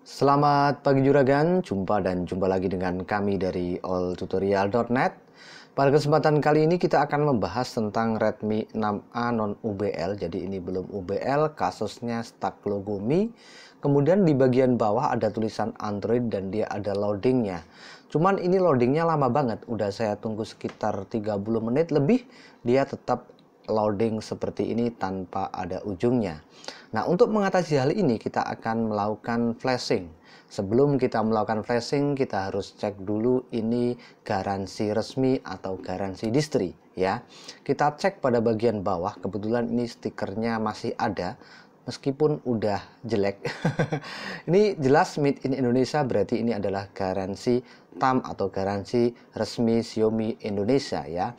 Selamat pagi Juragan, jumpa lagi dengan kami dari alltutorial.net. Pada kesempatan kali ini kita akan membahas tentang Redmi 6A non UBL. Jadi ini belum UBL, kasusnya stuck logo Mi. Kemudian di bagian bawah ada tulisan Android dan dia ada loadingnya. Cuman ini loadingnya lama banget, udah saya tunggu sekitar 30 menit lebih, dia tetap loading seperti ini tanpa ada ujungnya. Nah, untuk mengatasi hal ini kita akan melakukan flashing. Sebelum kita melakukan flashing, kita harus cek dulu ini garansi resmi atau garansi distri ya. Kita cek pada bagian bawah, kebetulan ini stikernya masih ada meskipun udah jelek. Ini jelas made in Indonesia, berarti ini adalah garansi TAM atau garansi resmi Xiaomi Indonesia ya.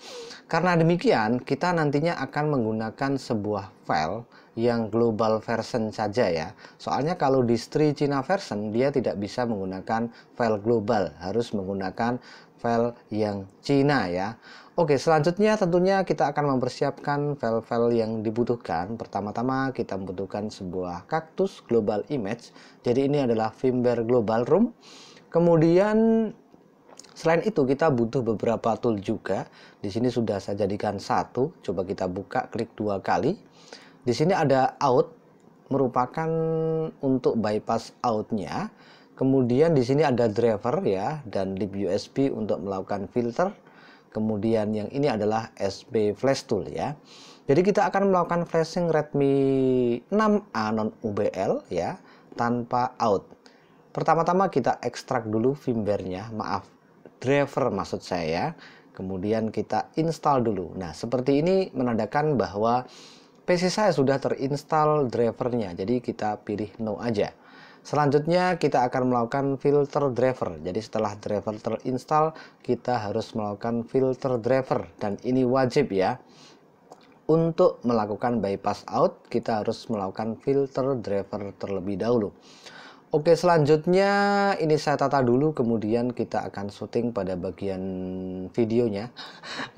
Karena demikian, kita nantinya akan menggunakan sebuah file yang global version saja ya. Soalnya kalau distri China version dia tidak bisa menggunakan file global, harus menggunakan file yang Cina ya. Oke, selanjutnya tentunya kita akan mempersiapkan file-file yang dibutuhkan. Pertama-tama kita membutuhkan sebuah kaktus global image. Jadi ini adalah firmware global ROM. Kemudian selain itu kita butuh beberapa tool juga. Di sini sudah saya jadikan satu. Coba kita buka, klik 2 kali. Di sini ada out, merupakan untuk bypass outnya. Kemudian di sini ada driver ya, dan lib USB untuk melakukan filter. Kemudian yang ini adalah SB Flash Tool ya. Jadi kita akan melakukan flashing Redmi 6A non UBL ya, tanpa out. Pertama-tama kita ekstrak dulu firmware-nya, driver maksud saya. Kemudian kita install dulu. Nah, seperti ini menandakan bahwa PC saya sudah terinstall drivernya. Jadi kita pilih no aja. Selanjutnya kita akan melakukan filter driver. Jadi setelah driver terinstall, kita harus melakukan filter driver. Dan ini wajib ya. Untuk melakukan bypass out, kita harus melakukan filter driver terlebih dahulu. Oke, selanjutnya ini saya tata dulu, kemudian kita akan syuting pada bagian videonya.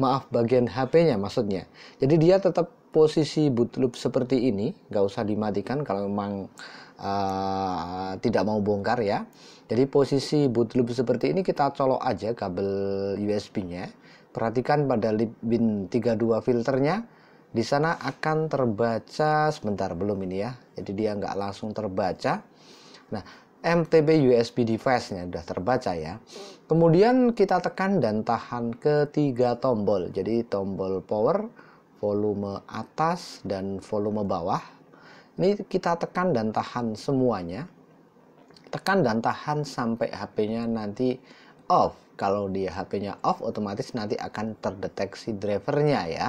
Maaf, bagian HP-nya maksudnya. Jadi dia tetap posisi boot loop seperti ini, nggak usah dimatikan kalau memang tidak mau bongkar ya. Jadi posisi boot loop seperti ini kita colok aja kabel USB-nya. Perhatikan pada lib bin 32 filternya, di sana akan terbaca sebentar, belum ini ya. Jadi dia nggak langsung terbaca. Nah, MTB USB device-nya sudah terbaca ya. Kemudian kita tekan dan tahan ketiga tombol. Jadi tombol power, volume atas, dan volume bawah. Ini kita tekan dan tahan semuanya. Tekan dan tahan sampai HP-nya nanti off. Kalau dia HP-nya off, otomatis nanti akan terdeteksi drivernya ya.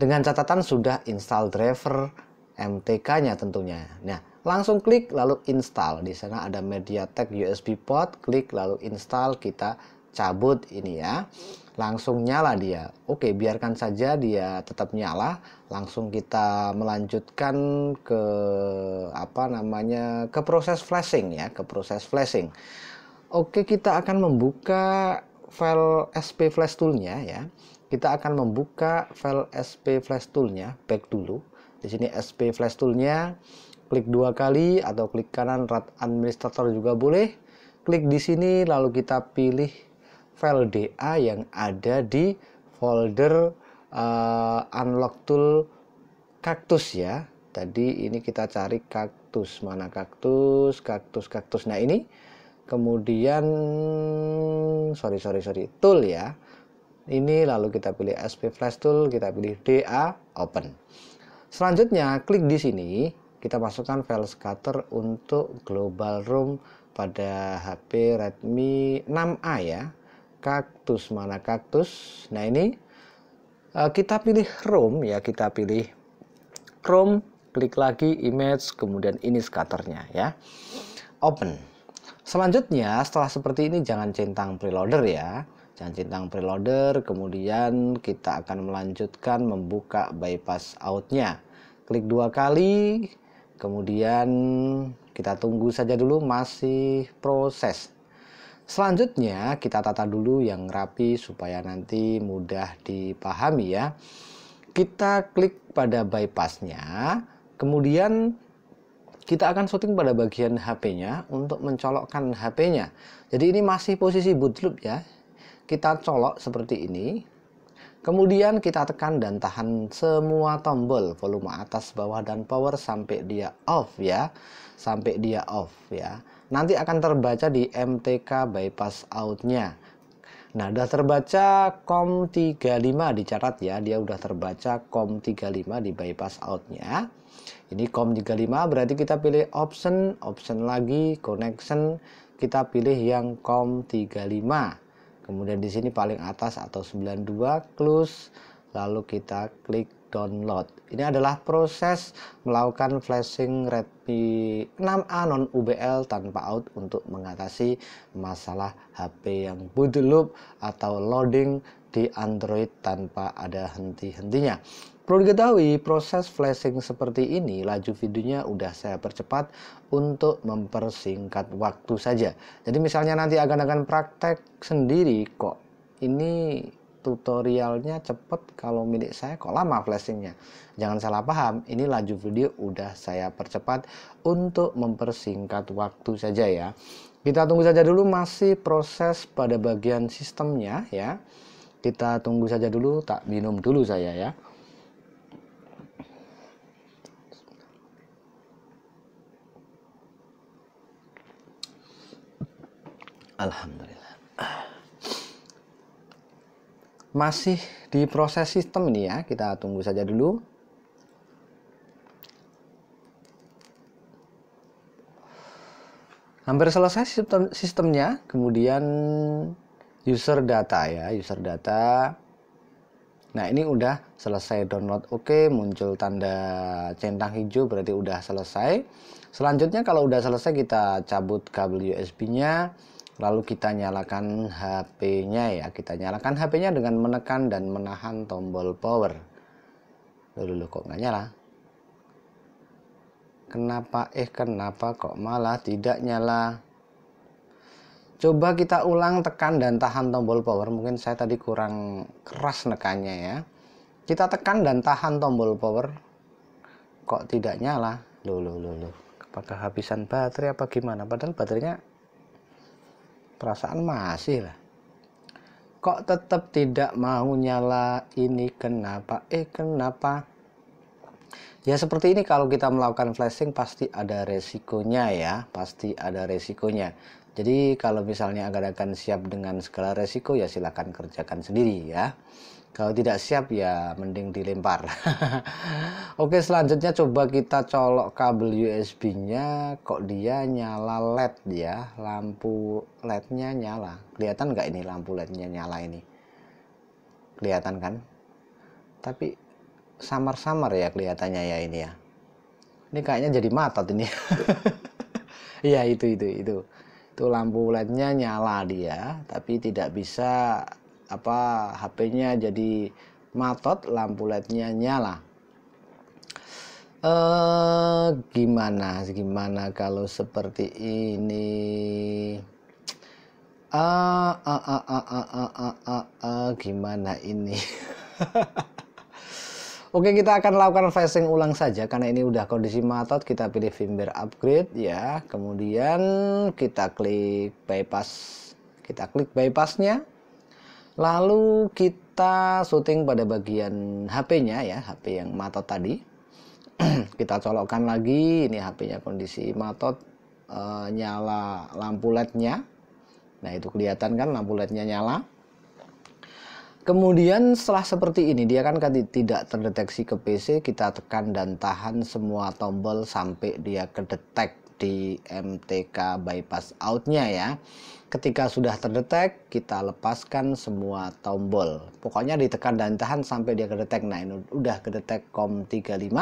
Dengan catatan sudah install driver MTK-nya tentunya. Nah, langsung klik lalu install. Di sana ada MediaTek USB port, klik lalu install, kita cabut ini ya. Langsung nyala dia. Oke, biarkan saja dia tetap nyala. Langsung kita melanjutkan ke ke proses flashing ya, ke proses flashing. Oke, kita akan membuka file SP Flash Tool-nya ya. Kita akan membuka file SP Flash Tool-nya, back dulu. Di sini SP Flash Tool-nya, klik 2 kali atau klik kanan Run Administrator juga boleh. Klik di sini lalu kita pilih file DA yang ada di folder unlock tool kaktus ya. Tadi ini kita cari kaktus, mana kaktus. Nah ini kemudian tool ya. Ini lalu kita pilih SP Flash Tool, kita pilih DA, open. Selanjutnya klik di sini, kita masukkan file scatter untuk global ROM pada HP Redmi 6A ya. Kaktus, mana kaktus. Nah ini kita pilih ROM ya, kita pilih ROM, klik lagi image, kemudian ini scatternya ya. Open. Selanjutnya setelah seperti ini jangan centang preloader ya. Jangan centang preloader, kemudian kita akan melanjutkan membuka bypass outnya. Klik 2 kali, kemudian kita tunggu saja dulu, masih proses. Selanjutnya kita tata dulu yang rapi supaya nanti mudah dipahami ya. Kita klik pada bypassnya, kemudian kita akan syuting pada bagian HP-nya untuk mencolokkan HP-nya. Jadi ini masih posisi boot loop ya. Kita colok seperti ini. Kemudian kita tekan dan tahan semua tombol, volume atas, bawah, dan power sampai dia off ya. Sampai dia off ya. Nanti akan terbaca di MTK bypass out-nya. Nah, udah terbaca COM35 dicatat ya. Dia udah terbaca COM35 di bypass out-nya. Ini COM35 berarti kita pilih option lagi, connection, kita pilih yang COM35. Kemudian di sini paling atas atau 92 close, lalu kita klik download. Ini adalah proses melakukan flashing Redmi 6A non UBL tanpa out untuk mengatasi masalah HP yang boot loop atau loading di Android tanpa ada henti-hentinya. Perlu diketahui, proses flashing seperti ini laju videonya udah saya percepat untuk mempersingkat waktu saja. Jadi misalnya nanti akan praktek sendiri, kok ini tutorialnya cepet, kalau milik saya kok lama flashingnya. Jangan salah paham, ini laju video udah saya percepat untuk mempersingkat waktu saja ya. Kita tunggu saja dulu, masih proses pada bagian sistemnya ya. Kita tunggu saja dulu, tak minum dulu saya ya. Alhamdulillah. Masih di proses sistem ini ya, kita tunggu saja dulu. Hampir selesai sistemnya. Kemudian user data ya, user data. Nah, ini udah selesai download. Oke, muncul tanda centang hijau berarti udah selesai. Selanjutnya kalau udah selesai kita cabut kabel USB-nya. Lalu kita nyalakan HP-nya ya. Kita nyalakan HP-nya dengan menekan dan menahan tombol power. Loh, kok nggak nyala? Kenapa kok malah tidak nyala? Coba kita ulang, tekan dan tahan tombol power. Mungkin saya tadi kurang keras nekannya ya. Kita tekan dan tahan tombol power. Kok tidak nyala? Loh. Apakah kehabisan baterai apa gimana? Padahal baterainya perasaan masih lah. Kok tetap tidak mau nyala? Ini kenapa? Kenapa? Ya seperti ini, kalau kita melakukan flashing pasti ada resikonya ya. Pasti ada resikonya. Jadi kalau misalnya akan siap dengan segala resiko ya silahkan kerjakan sendiri ya. Kalau tidak siap ya mending dilempar. Oke, selanjutnya coba kita colok kabel USB-nya. Kok dia nyala LED ya, lampu LED-nya nyala. Kelihatan nggak ini lampu LED-nya nyala ini? Kelihatan kan? Tapi samar-samar ya kelihatannya ya ini ya. Ini kayaknya jadi matot ini. Iya itu. Itu lampu LED-nya nyala dia, tapi tidak bisa HP-nya jadi matot, lampu LED-nya nyala. Gimana kalau seperti ini? Gimana ini? Oke, kita akan lakukan flashing ulang saja karena ini udah kondisi matot. Kita pilih firmware upgrade ya. Kemudian kita klik bypass. Kita klik bypassnya. Lalu kita syuting pada bagian HP-nya ya, HP yang matot tadi. Kita colokkan lagi, ini HP-nya kondisi matot, nyala lampu LED-nya. Nah, itu kelihatan kan lampu LED-nya nyala. Kemudian setelah seperti ini, dia kan tidak terdeteksi ke PC, kita tekan dan tahan semua tombol sampai dia kedetek di MTK bypass out-nya ya. Ketika sudah terdetek, kita lepaskan semua tombol. Pokoknya ditekan dan tahan sampai dia kedetek. Nah, ini udah kedetek COM35.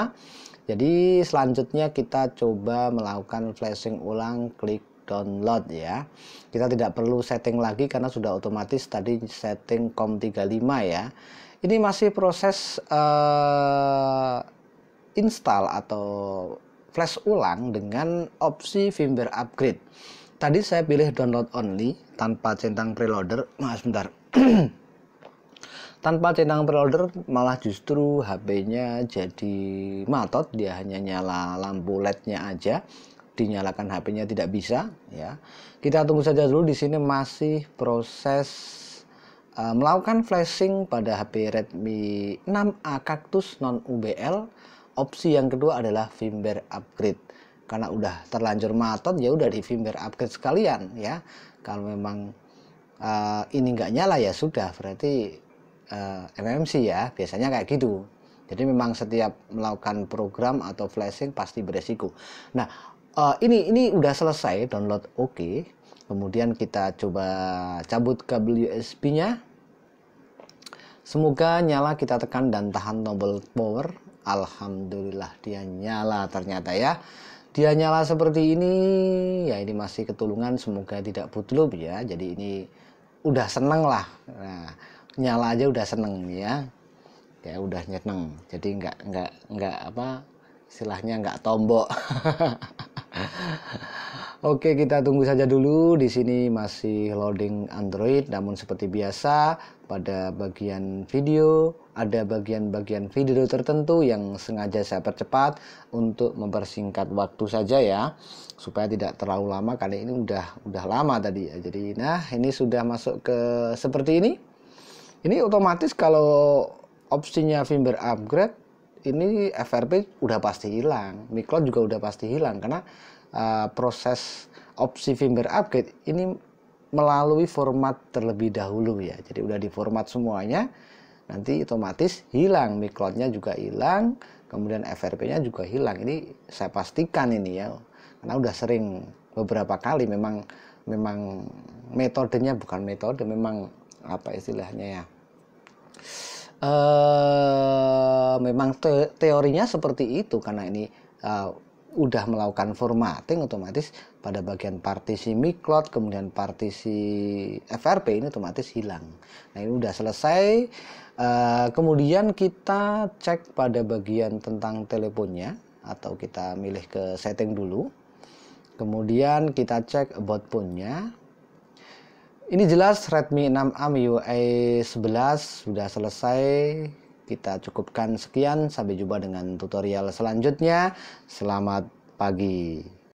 Jadi selanjutnya kita coba melakukan flashing ulang, klik download ya. Kita tidak perlu setting lagi karena sudah otomatis tadi setting COM35 ya. Ini masih proses install atau flash ulang dengan opsi firmware upgrade. Tadi saya pilih download only tanpa centang preloader. Sebentar. Tanpa centang preloader malah justru HP-nya jadi matot, dia hanya nyala lampu LED-nya aja, dinyalakan HP-nya tidak bisa ya. Kita tunggu saja dulu, di sini masih proses melakukan flashing pada HP Redmi 6A Cactus non UBL. Opsi yang kedua adalah firmware upgrade. Karena udah terlanjur matot ya udah di firmware upgrade sekalian ya. Kalau memang ini nggak nyala ya sudah berarti MMC ya, biasanya kayak gitu. Jadi memang setiap melakukan program atau flashing pasti beresiko. Nah, ini udah selesai download, oke. Kemudian kita coba cabut kabel USB-nya. Semoga nyala, kita tekan dan tahan tombol power. Alhamdulillah dia nyala ternyata ya. Dia nyala seperti ini. Ya ini masih ketulungan, semoga tidak bootloop ya. Jadi ini udah seneng lah. Nah, nyala aja udah seneng ya. Ya udah nyeneng. Jadi nggak apa istilahnya nggak tombok. Oke, kita tunggu saja dulu. Di sini masih loading Android, namun seperti biasa pada bagian video ada bagian-bagian video tertentu yang sengaja saya percepat untuk mempersingkat waktu saja ya, supaya tidak terlalu lama. Kali ini udah lama tadi ya. Jadi nah, ini sudah masuk ke seperti ini. Ini otomatis kalau opsinya firmware upgrade, ini FRP udah pasti hilang, MiCloud juga udah pasti hilang karena proses opsi firmware upgrade ini melalui format terlebih dahulu ya. Jadi udah di format semuanya, nanti otomatis hilang, MiCloud-nya juga hilang, kemudian FRP-nya juga hilang. Ini saya pastikan ini ya, karena udah sering beberapa kali memang metodenya bukan metode, memang apa istilahnya ya, memang teorinya seperti itu. Karena ini udah melakukan formatting, otomatis pada bagian partisi MiCloud kemudian partisi FRP ini otomatis hilang. Nah ini udah selesai. Kemudian kita cek pada bagian tentang teleponnya, atau kita milih ke setting dulu, kemudian kita cek about phone-nya. Ini jelas Redmi 6A MIUI 11 sudah selesai. Kita cukupkan sekian, sampai jumpa dengan tutorial selanjutnya. Selamat pagi.